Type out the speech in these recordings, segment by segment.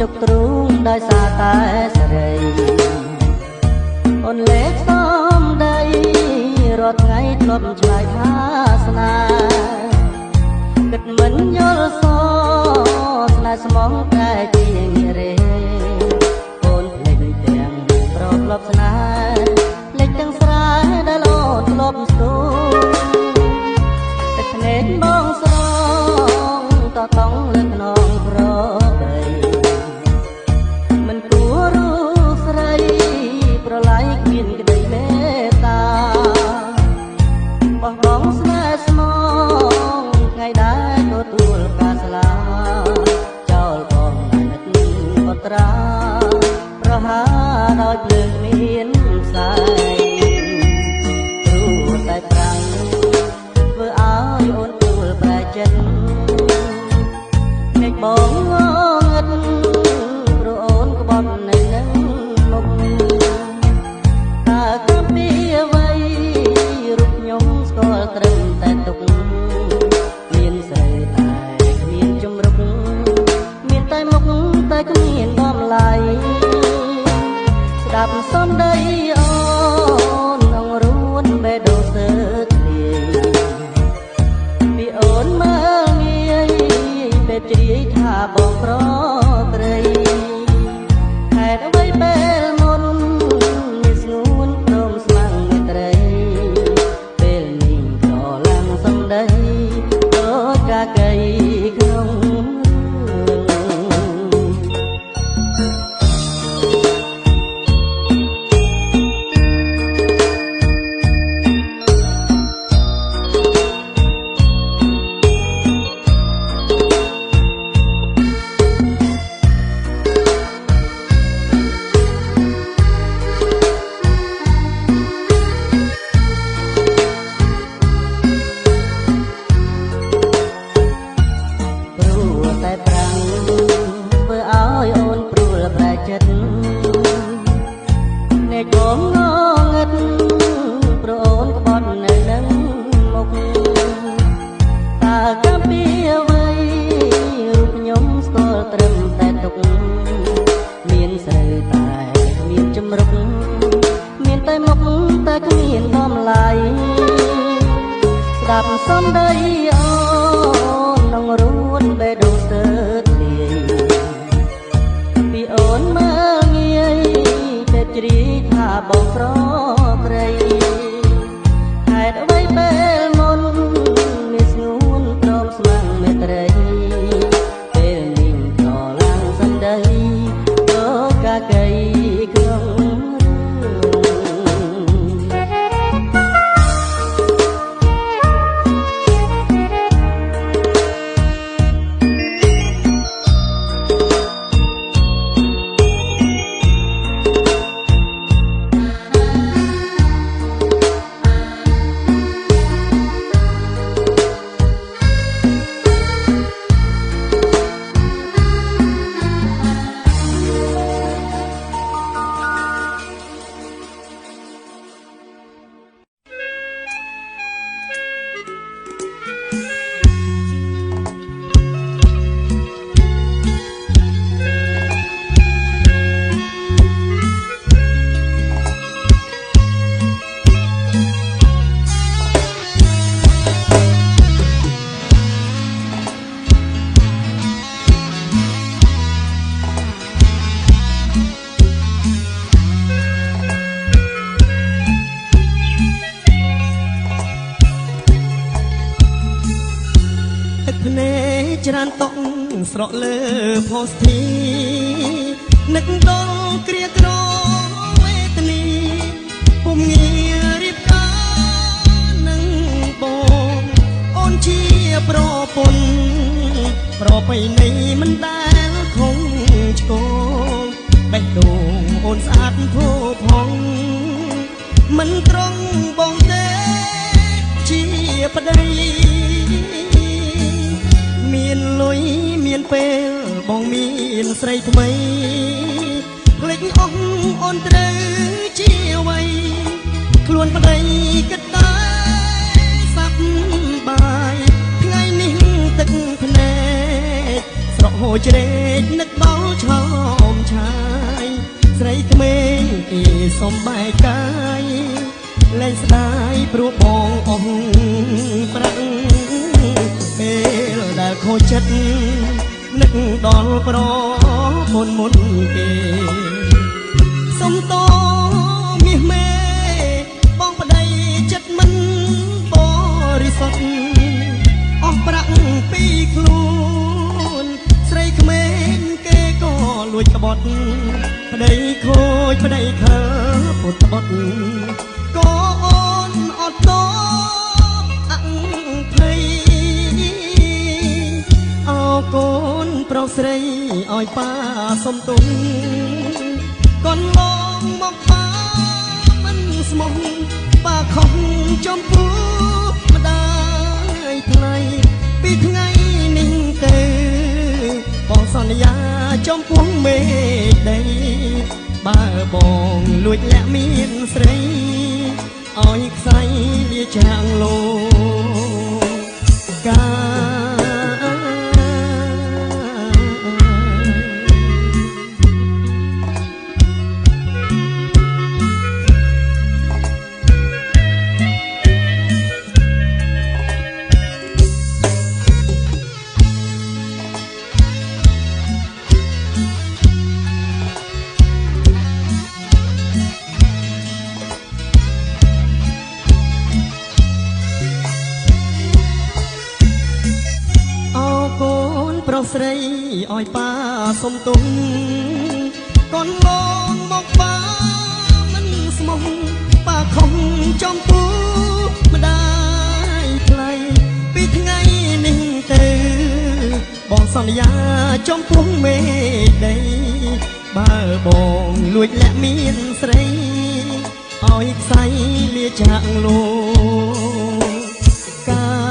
กទ្រូងដោយសារតែសេរីអូនលេខសំដីរាល់ថ្ងៃធ្លាប់ឆ្លើយថាស្នេហ៍គិតមិនយល់សស្នេហ៍ស្មងតែជាងាយរេអូនភ្លេចទាំងប្រផ្លប់ស្នេហ៍ភ្លេចទាំងស្រែដែលអូនធ្លាប់ស្ទូទឹកភ្នែកបងស្រងតតងលើខ្នងប្របីមិនគួររូបស្រីប្រឡាយគ្មានក្តីមេត្តាបោះបង់ស្នេហ៍ស្មងថ្ងៃដែលទទួលការស្លាចោលបងនិតបត្រាប្រហាដោយភ្លើងមានផ្សែងព្រោះតែប្រាំងធ្វើឲ្យអូនទួលប្រែចិត្តអ្នកបងងឹតព្រោះអូនក្បត់នៅនឹងមុខតើកាលពីអ្វីរូបខ្ញុំស្គាល់ត្រឹមតែទុកមានស្រីតែគ្មានជំរុកមានតែមុខតែគ្មានតម្លៃស្ដាប់សំដីអូននឹងរួនបេះដូងស្ទើរធ្លាយពីអូនមើលងាយពេលជ្រាយថាបងប្រព្រៃហេតុអ្វីពេលមុនមានស្ងួនព្រមស្មាំងមេត្រីពេលនេះក៏ឡើងសំដីដូចកាកៃក្នុងស្ដាប់សំដីអូននឹងរួនបេះដូងស្ទើរធ្លាយពីអូនមើលងាយពេលជ្រាយថាបងប្រព្រៃហេតុអ្វីពេលមុនមានស្ងួនព្រមស្មាំងមេត្រីពេលនេះក៏ឡើងសំដីដូចកាកៃក្នុងច្រើនតក់ស្រក់លើផូស្ធីនឹកដល់គ្រាក្រវេទនីពុំងារៀបការនឹងបងអូនជាប្រពន្ធប្រពៃណីមិនដែលខំឆ្កងបេះដូងអូនស្អាតផូរផង់មិនត្រង់បងទេជាប្តីមានលុយមានពេលបងមានស្រីថ្មីភ្លេចអស់អូនត្រូវជាអ្វីខ្លួនប្តីគិតតែសប្បាយថ្ងៃនេះទឹកភ្នែក ស្រកហូរជ្រែកនឹកដល់ឆោមឆាយស្រីក្មេងគេសំបែកកាយលែងស្ដាយព្រោះបងអស់ប្រាក់ពេលដែលខូចចិត្តនឹកដល់ប្រពន្ធមុនគេសុំតមាសមេបងប្តីចិត្តមិនបរិសុទ្ធអស់ប្រាក់ពីខ្លួនស្រីក្មេងគេក៏លួចក្បត់ប្តីខូចប្តីខើពុតបត់ក៏អូនអត់តអង្ភ័យអោកូនប្រុសស្រីឲ្យប៉ាសុំទុំកូនឡងមកប៉ាមិនស្មោះប៉ាខំចំពោះម្ដាយថ្លៃពីថ្ងៃនេះទៅបងសន្យាចំពោះមេដីបើបងលួចលាក់មានស្រីឲ្យខ្សែលាចាងលោកាប្រុសស្រីឲ្យប៉ាសុំទុំកូនឡងមកប៉ាមិនស្មោះប៉ាខំចំពោះម្ដាយថ្លៃពីថ្ងៃនេះទៅបងសន្យាចំពោះមេដីបើបងលួចលាក់មានស្រីឲ្យខ្សែលាចាក់លោកកា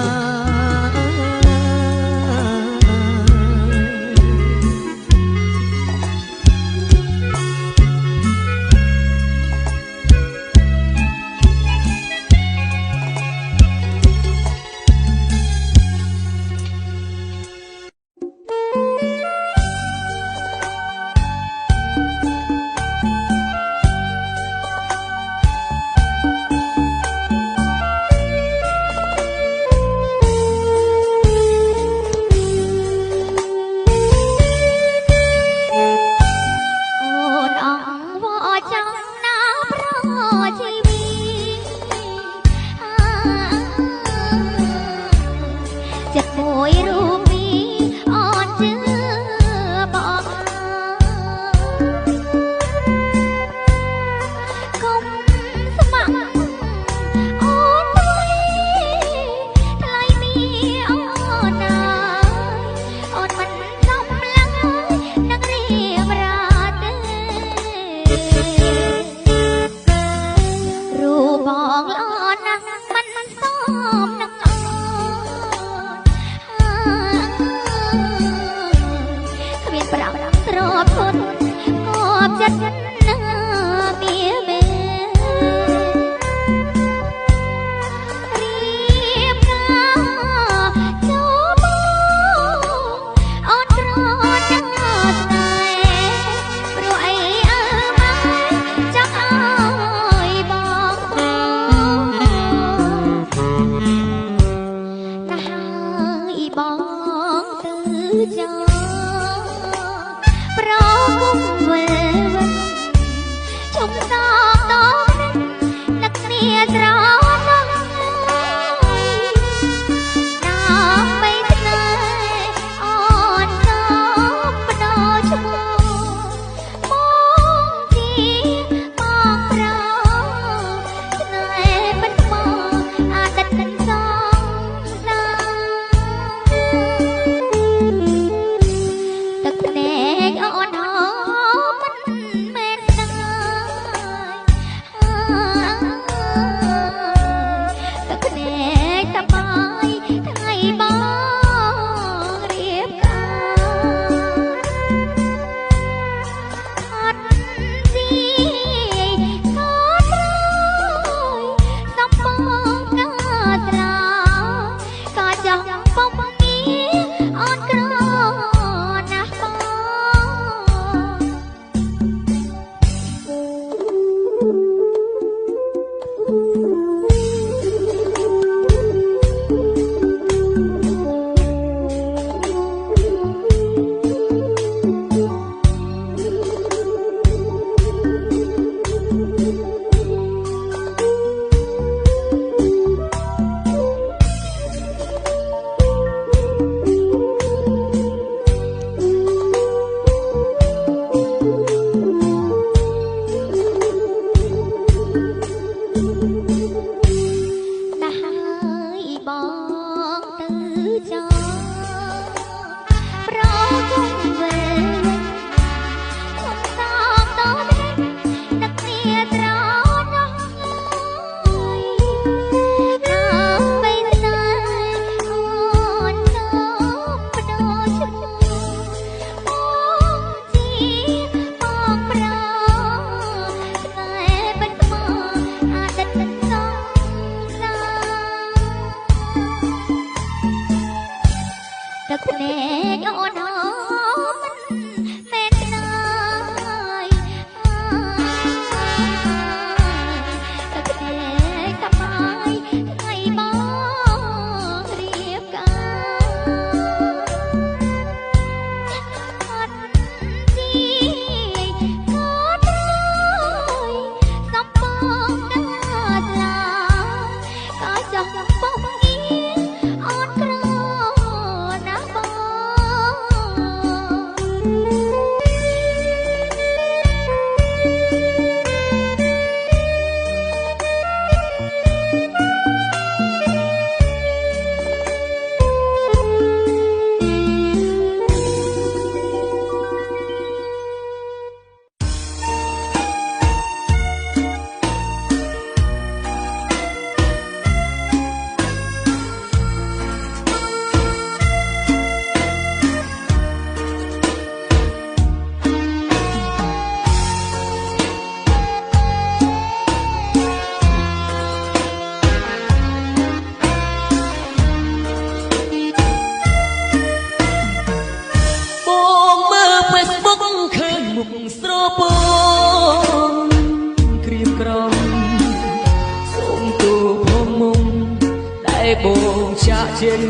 ចេញ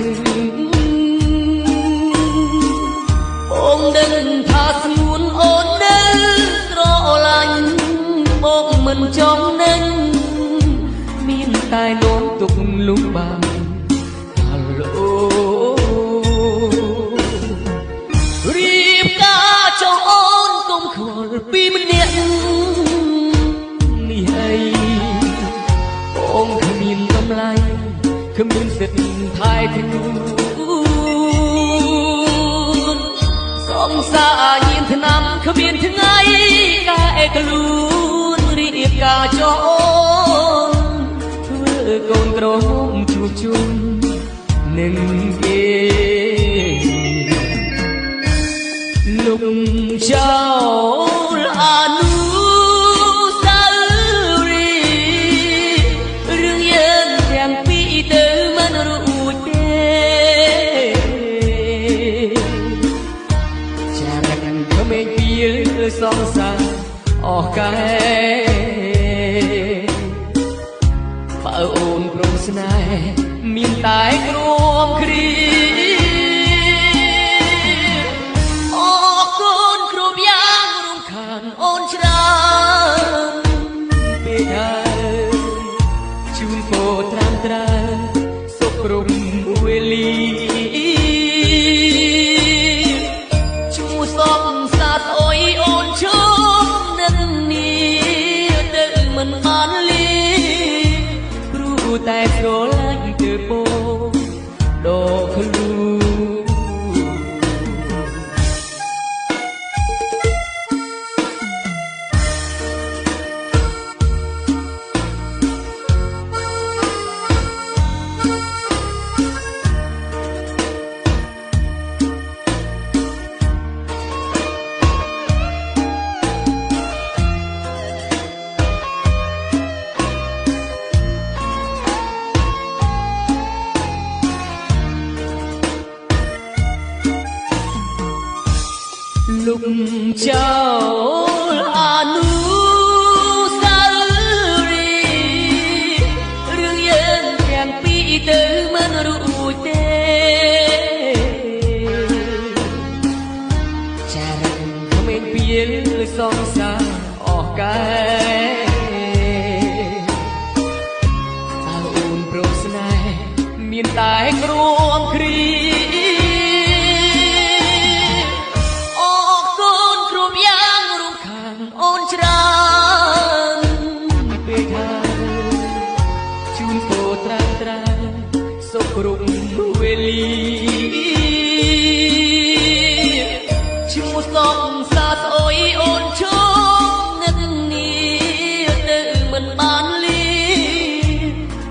បងដឹងថាស្ងួនអូននៅស្រឡាញ់បងមិនចង់នឹងមានតែនាំទុកលំបាកហាឡូរៀបការចង់អូនកុំខ្វល់ពីម្នាក់នេះអីបងគ្មានតម្លៃគ្មានសិទ្ធិថែខ្លួនសងសារញៀនឆ្នាំគ្មានថ្ងៃកែខ្លួនរៀបការចោលធ្វើកូនក្រមុំជួជុំនឹងគេលុំចោលអានុសាវរីយ៍រឿងយើងទាំងពីរទៅមិនរួចទេចារឹកក្មេងពីលសងសារអស់កែបើអូនព្រមស្នេហ៍មានតែគ្រួមគ្រីអរគុណគ្រប់យ៉ាងរំខានអូនច្រើនពេលហើយជូនពរត្រាំត្រើសុខគ្រប់វេលាជួសំសាទអុយអូនជុំនឹងនេះទៅមិនបានលីព្រោះតែស្រឡាញ់ទៅបងដល់ខ្លួនលុំចោលអានុសាវរីយ៍រឿងយើងទាំងពីរទៅមិនរួចទេចារឹកក្មេងពីលសងសារអស់កែបើអូនព្រមស្នេហ៍មានតែគ្រួមគ្រីអូនច្រើនពេលហើយជូនពរត្រាំត្រើសុខគ្រប់វេលាជួសំសាទអុយអូនជុំនឹងនេះទៅមិនបានលី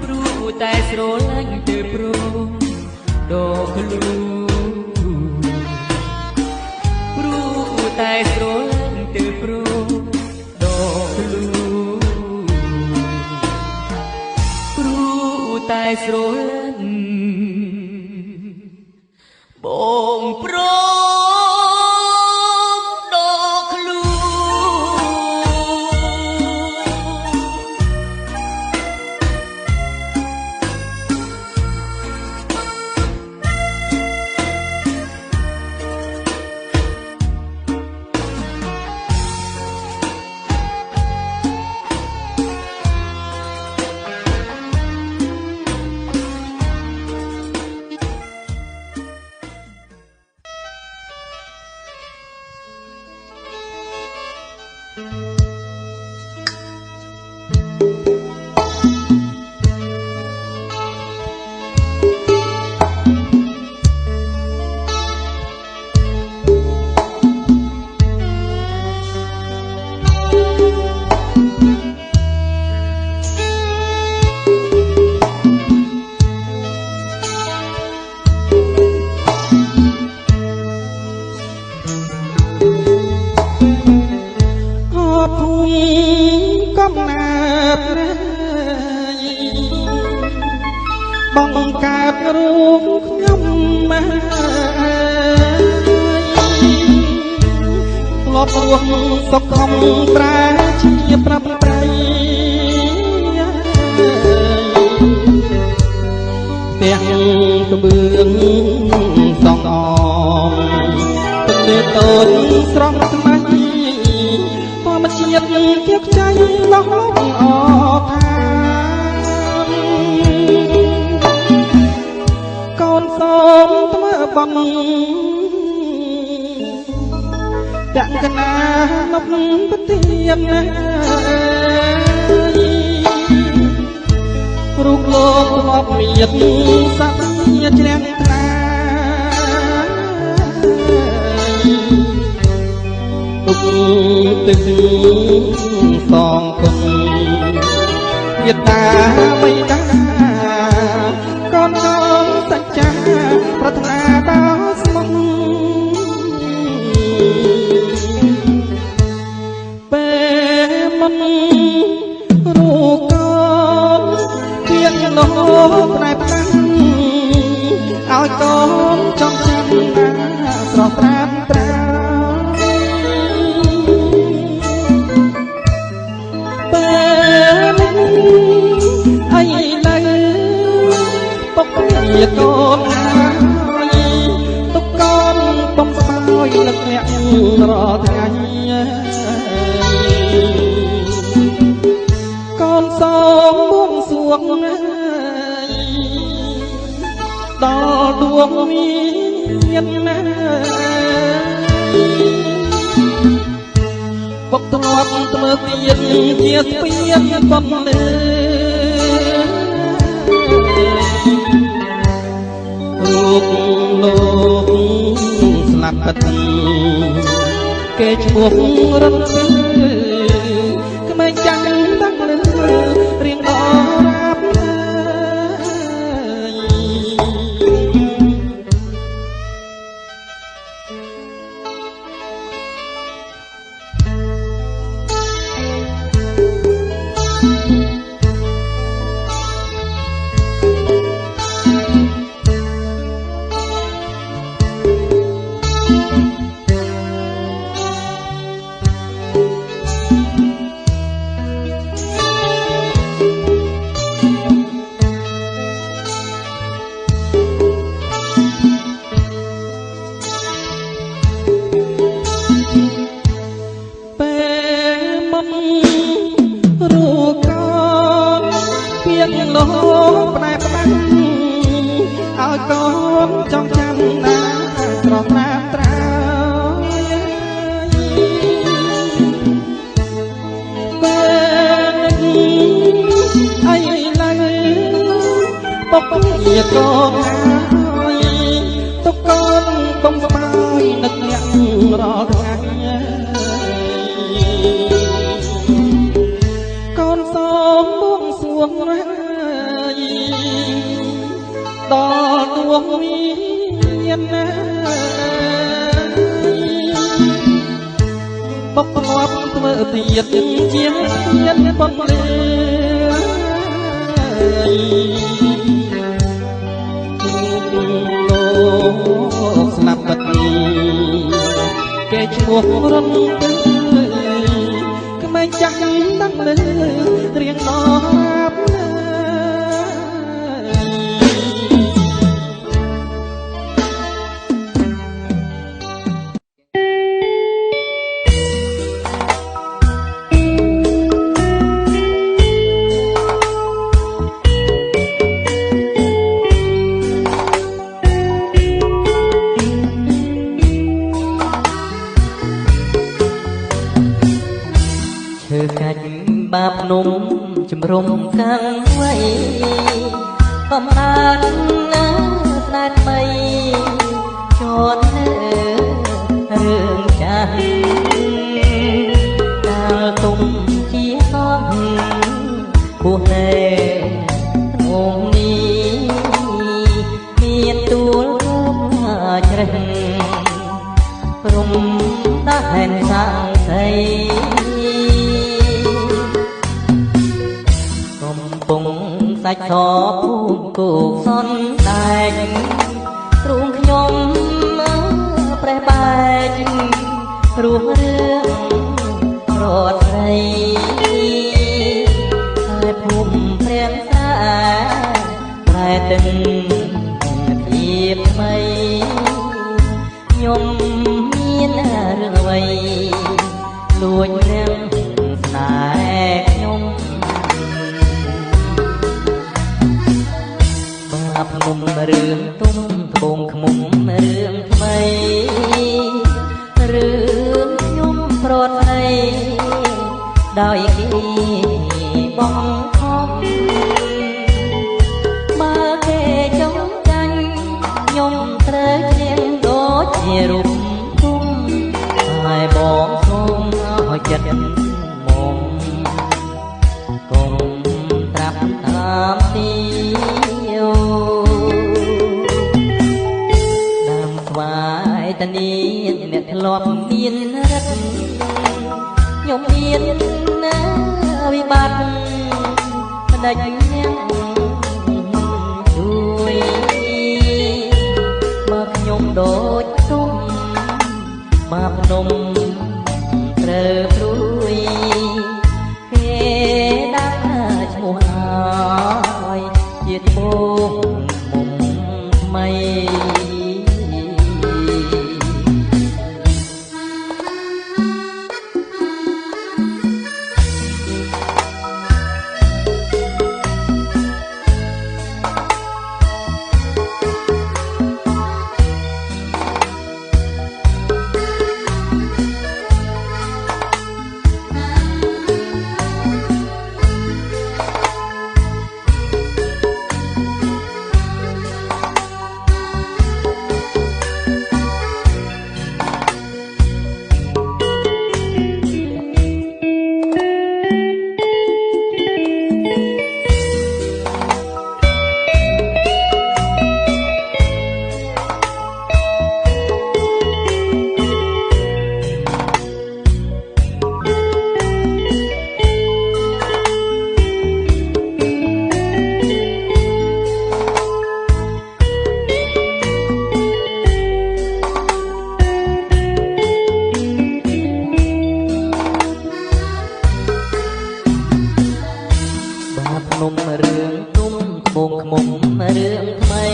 ព្រោះតែស្រឡាញ់ទៅព្រមដល់ខ្លួនព្រោះតែស្រឡាញ់ទៅព្រមតែស្រឡាញ់បងព្រមដល់ខ្លួនកំណាប់បងកើតរូបខ្ញុំមកធ្លាប់រស់សុខខំប្រែជាប្រាប់ប្រៃ ទាំងក្បឿងសងអមទឹកលេតូចស្រស់ថ្មីធម្មជាតិគៀកใจលោះអខានកូនសូមធ្វើបំទាំងកណាលប់ពទានរូបលោកធ្លាប់មានសត្វជ្រះថ្លាទុកទឹកសងគុណមេត្តាបិតាកូនចងសច្ចាប្រាថ្នាដល់ស្មោះពេលមិនរូបកូនទៀងនោះផ្នែកផ្កាឲ្យកូនចង់ចាំណាស្រស់ត្រាំត្រាពេលអីឡើយពុកជាកូនហើយទុកកូនបំស្បើយនឹកអ្នករាល់ថ្ងៃកូនសូមបួងសួងដល់ដួងមានណាបុកធ្លាប់ធ្វើទៀតជាស្ពានបំលើរូបលោកស្លាប់បាត់គេឈ្មោះរំពើក្មេងចាំងតាំងលើរៀងដរាបផ្នែកផ្ដាំឲ្យកូនចង់ចាំណាស្រស់ត្រាំត្រាពេលអីឡើយពុកជាកូនហើយទុកកូនបំស្បើយនឹកអ្នករាល់ថ្ងៃកូនសូមបួងសួងដល់ដួងមានណាបុកធ្លាប់ធ្វើទៀតជាមានបំលើលោកស្លាប់បាត់គេឈ្មោះរំពើក្មេងចាស់តាំងលើរៀងដរាបបាបនំជំរុំកាំងໄວកំណាត់ណាស្នេហ៍ថ្មីជន់រឿងចាស់កាលទុំជាអស់គោះណែងនេះមានទួលជ្រះព្រំដាស់ហែនសាងស្រីសាច់សភូមិគោកសនដែកទ្រូងខ្ញុំប្រេះបែករស់រឿងរត់ស្រីហើយភូមិព្រានស្រាប្រែទឹក រត់ស្ដីដោយគេបងខំបើគេចង់ចាញ់ខ្ញុំត្រូវឈ្នះដូចជារូបគុំហើយបងសូមឲ្យចិត្តមុំកុំត្រាប់តាមទីដើមស្វាយតានាងអ្នកធ្លាប់មានរិទ្ធខ្ញុំមានណាវិបត្តិមិនដាច់អ្នកជួយបើខ្ញុំដូចទុំបាបនំត្រូវព្រួយគេដាក់ឈ្មោះឲ្យជាត្បូងមុំថ្មីនំរឿងទុំត្បូងខ្មុំរឿងថ្មី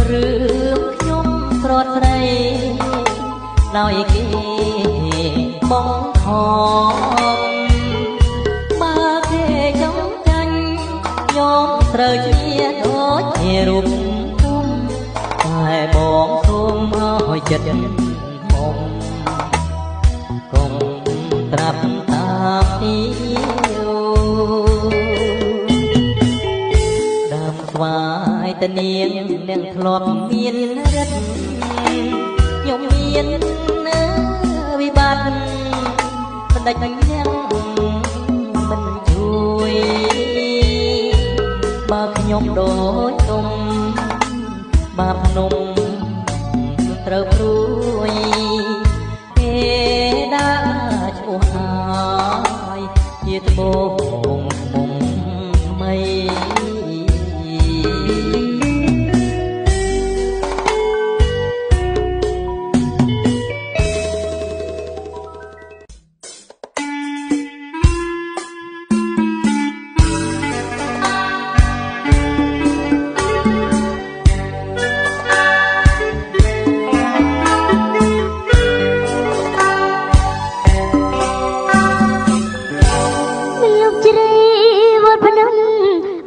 រឿងខ្ញុំស្រត់ស្ដីដោយគេបងខំបើគេចង់ចាញ់ខ្ញុំត្រូវជាដូចជារូបគុំតែបងសូមឲ្យចិត្តមុំកុំត្រាប់តាមទីស្វាយតានាងអ្នកធ្លាប់មានរិទ្ធខ្ញុំមានណាវិបត្តិមិនដាច់អ្នកមិនជួយបើខ្ញុំដូចទុំបាបនំត្រូវព្រួយគេដាក់ឈ្មោះឲ្យជាត្បូងមុំថ្មី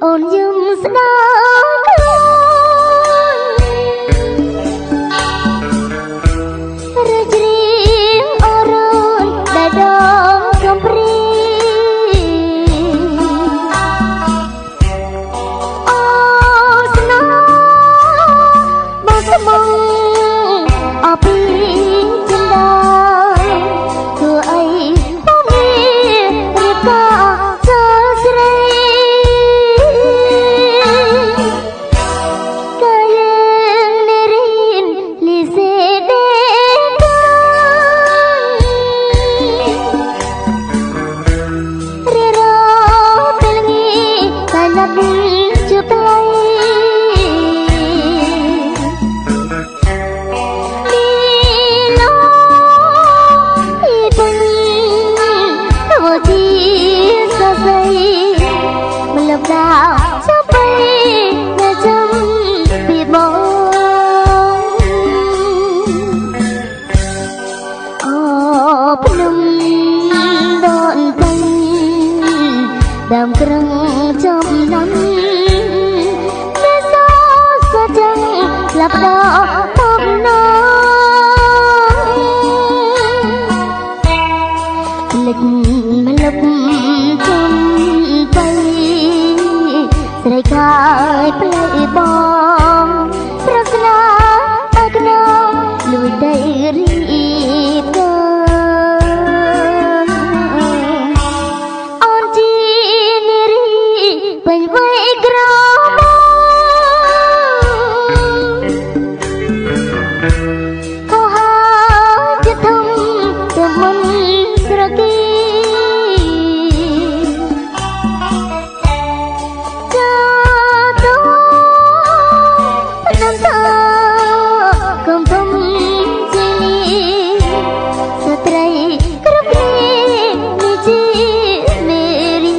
អូនយំស្ដារជ្រៀងអរនដែលដងកំព្រីអូស្នាមកស្មងអពីចិនដាធ្វើអីបងនេះរៀបការសើស្រីដើមក្រឹងចំណាំដែលសោសចឹងផ្លាប់ដោមកណោ ត្រីគ្រប់គ្នានេះជាមេរី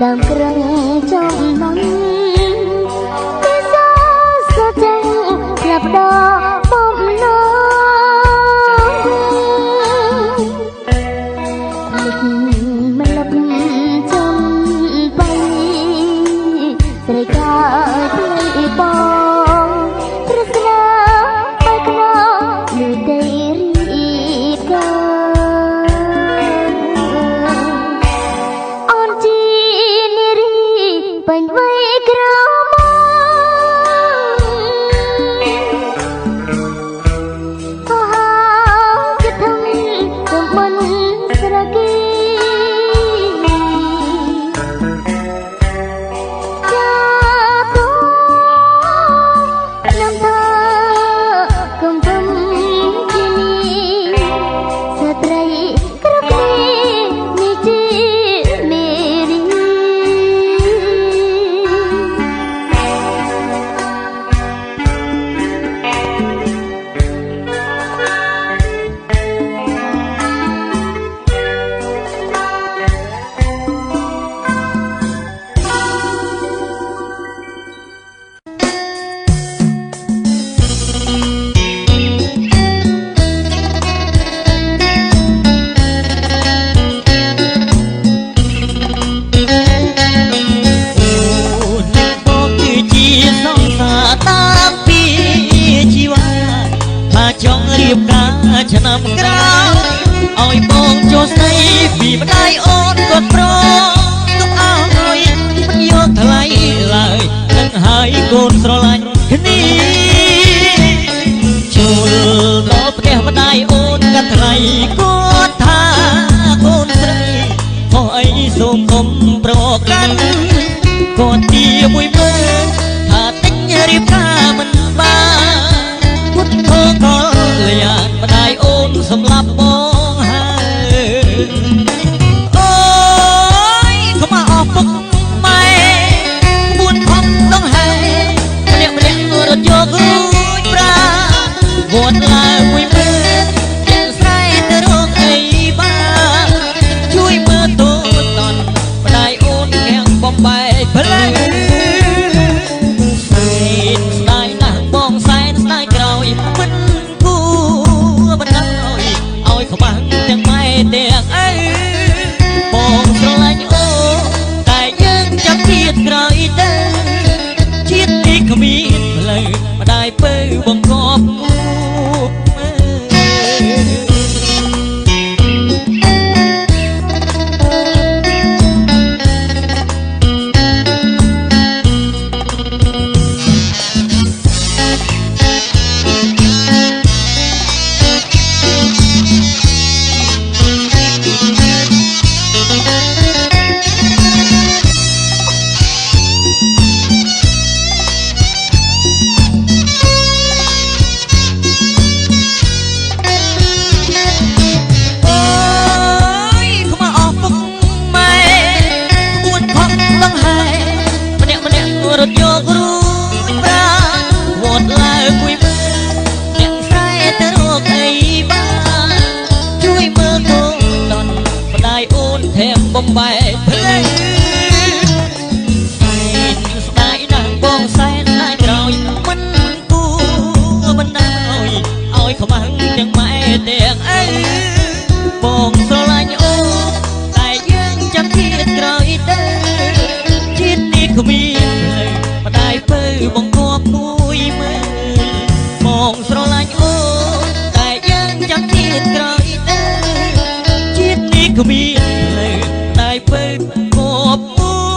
ដើមក្រឹងចំណាំគេសចឹងផ្លាប់ដល់បំណងមិនលឹកចំបៃស្រីកាយភ្លៃបងព្រឹស្នាបែកណោលឺដីរីកាពេញវ័យក្រមុំហោគិតថាទៅមិនស្រគីចាតោខ្ញុំថាកុំធ្វើជានេះស្ត្រីគ្រប់គ្នានេះជាមេរី ឆ្នាំក្រោយឲ្យបងចូលស្ដីពីម្ដាយអូនគាត់ប្រទុកឲ្យមិនយកថ្លៃឡើយនឹងហើយកូនស្រឡាញ់គ្នាចូលដល់ផ្ទះម្ដាយអូនកាត់ថ្លៃគាត់ថាកូនស្រីខុសអីសូមកុំប្រកាន់គាត់ទីមួយមើលថាតិចរៀបការមិនបានពុតខកលៀនម្ដាយអូនសម្លាប់បងហើយអូយខ្មៅអស់ពុកម៉ែពួនខំដងហើយម្នាក់រត់យករួចប្រាវត្តឡើងមួយមើលទាំងស្រែទៅរកអីបានជួយមើលតូនតន់ម្ដាយអូនខាងបំបែកផ្លែសែនស្ដាយណាស់បងសែនស្ដាយក្រោយមិនគួរបណ្ដោយឲ្យខ្មាំងទាំងម៉ែទាំងអីបងស្រឡាញ់អូតែយើងចាំទៀតក្រោយទៅជាតិនេះគ្មានផ្លូវម្ដាយពៅបង្កប់រត់យករួចប្រាវត្តឡើងមួយមើលទាំងស្រែទៅរកអីបានជួយមើលកូនតន់ម្ដាយអូនថែមបំបែកផ្លេសែនស្ដាយណាស់បងសែនណាស់ក្រោយមិនគួរបណ្ដោយឲ្យខ្មាំងទាំងម៉ែទាំងអីបងស្រឡាញ់អូនតែយើងចាំទៀតក្រោយទៅជាតិនេះគ្មានម្ដាយពៅបង្គាប់មួយមើលបងស្រឡាញ់អូនតែយើងចាំទៀតក្រោយទៅជាតិនេះគ្មាន ពេកកបមួយ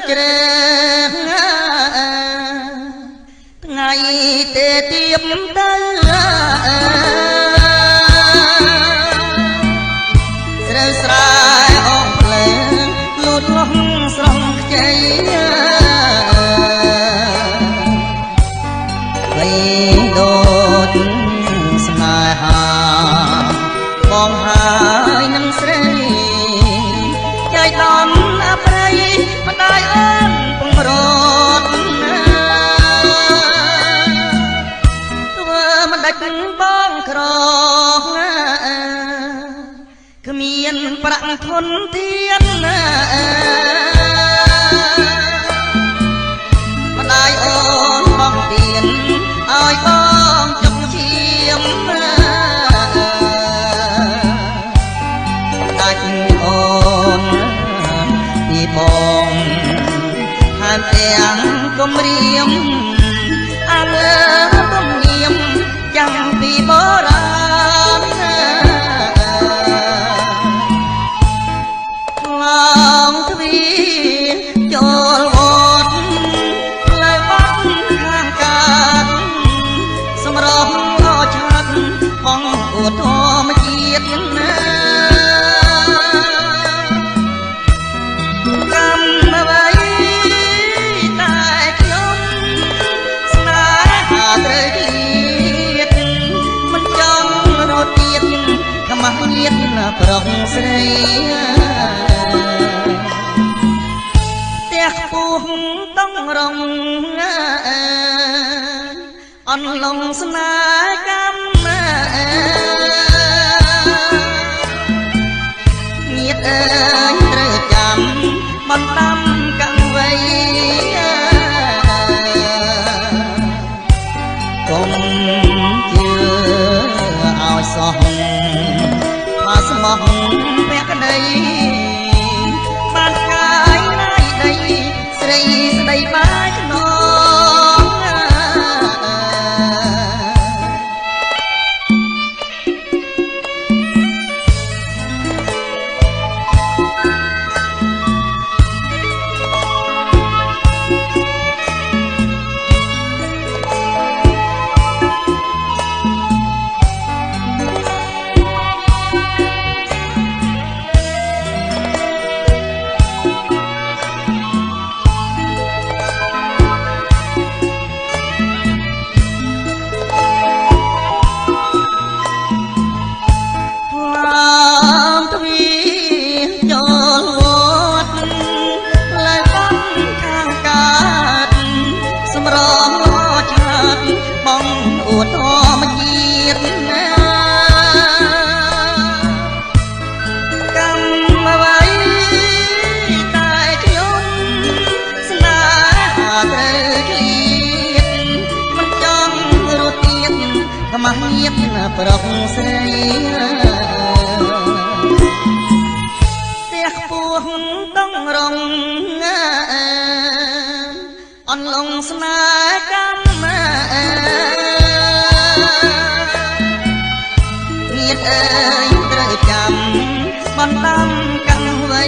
ជ្រែងថ្ងៃទេទៀបទៅស្រូវស្រែអងភ្លើងលូតលាស់ស្រងខ្ចីបីដូចស្នេហាបងហើយនឹងស្រីចៃដំអប្រៃម្ដាយអូនពងរត់ធ្វើមិនដាច់បងក្រគ្មានប្រាក់ធនធានម្ដាយអូនបងទៀនឲ្យបងចុកឈាមដាច់អូនពីបងហាមទាំងគំរាមអាលើទំនៀមចាំពីបុរាណឡងទ្វីចូលវត្តលើបាត់ខាងកាត់សម្រងអឆាត់បងអួតធម្មជាតិណាកម្មអ្វីតែខ្ញុំស្នេហាត្រូវឃ្លៀតមិនចង់រត់ទៀតខ្មាស់ញៀតប្រុសស្រីផ្ទះខ្ពស់ต้องរងអន់ឡងស្នេហ៍កម្មញាតអើយត្រូវចាំបន្តាំកង្វៃកុំជឿឲ្យសោះមកស្មោះពាក់ក្ដីបានកាយណៃដីស្រីស្ដីបាយខ្នងខ្មាស់ញៀតប្រុសស្រីផ្ទះខ្ពស់ต้องរងអន់ឡងស្នេហ៍កម្មញាតអើយត្រូវចាំបន្តាំកង្វៃ